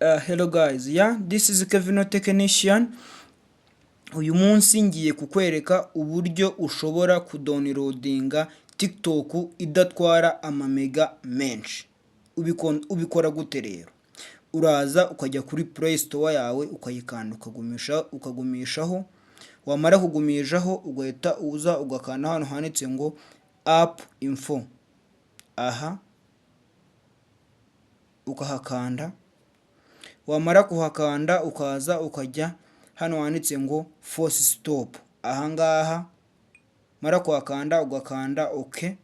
Hello guys, this is Kevin Technician. Uyu munsi ngiye kukwereka uburyo ushobora kudownloadinga TikTok idatwara amamega menshi. Ubikora gute rero? Uraza ukajya kuri Play Store yawe ukayikanda ukagumishaho, wamara kugumishaho ugahita uza ugakanda hano handitse ngo app info. Aha ukahakanda, wamara kuhakanda ukaza ukajya hano handitse ngo force stop. Ahangaha mara kuhakanda ugakanda OK,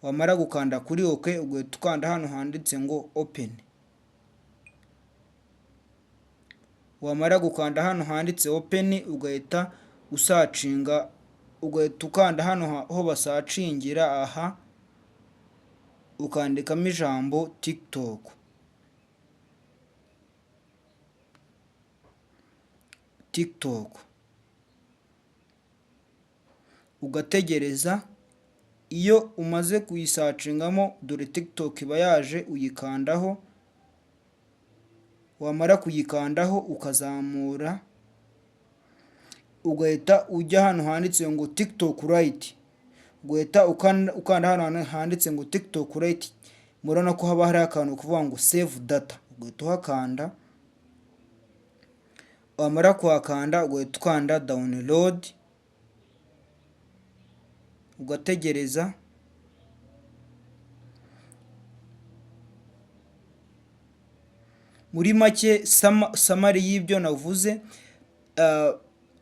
wamara gukanda kuri OK ugahita ukanda hano handitse ngo open. Wamara gukanda hano handitse open ugahita usacinga, ugahita ukanda hano ho basacingira. Aha ukandikamo ijambo TikTok, ugategereza. Iyo umaze kuyisacingamo dore TikTok iba yaje, uyikandaho, wamara kuyikandaho ukazamura ugahita ujya hano handitse ngo TikTok Lite, ugahita ukanda hano handitse ngo TikTok Lite. Murabona ko haba hari akantu kuvuga ngo save data, ugahita uhakanda. Wamara kuhakanda ugahita ukanda download, ugategereza. Muri make summary y'ibyo navuze,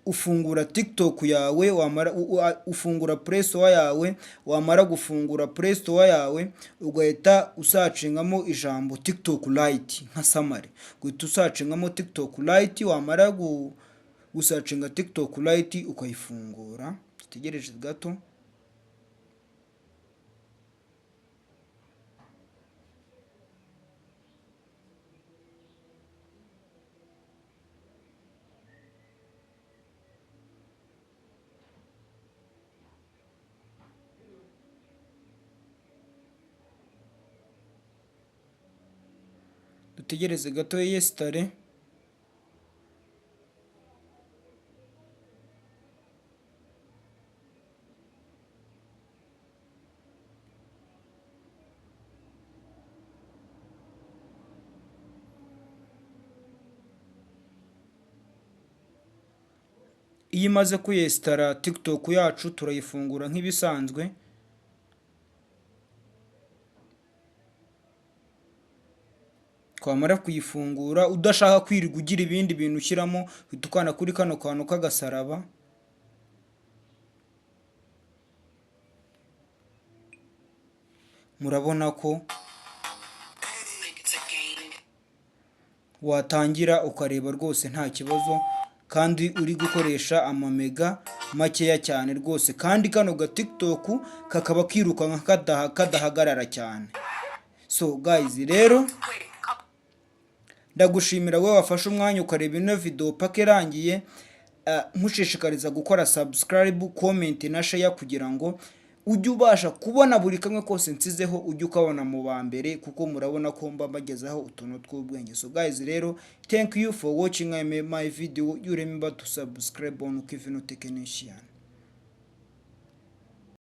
ufungura TikTok yawe, ufungura Play Store yawe, wamara gufungura Play Store yawe ugahita usacingamo ijambo TikTok Lite nka summary. Ugahita usacingamo TikTok Lite, wamara gusacinga TikTok Lite ukayifungura. Dutegereje gato. Dutegereze gato yesitare. Iyo imaze kuyesitara TikTok yacu turayifungura nk'ibisanzwe. Twamara kuyifungura, udashaka kwirirwa ugira ibindi bintu ushyiramo, uhita ukanda kuri kano kantu k'agasaraba. Murabona ko watangira ukareba rwose nta kibazo, kandi uri gukoresha amamega makeya cyane rwose, kandi kano ga TikTok kakaba kirukanka kadahagarara cyane. So guys, rero ndagushimira wowe wafashe umwanya ukareba ino video paka irangiye. Nkushishikariza gukora subscribe, comment na share kugira ngo ujye ubasha kubona buri kamwe kose nsizeho, ujye ukabona mu ba mbere, kuko murabona ko mba mbagezaho utuntu tw'ubwenge. So guys, rero thank you for watching my video. You remember to subscribe on Kevin Technician.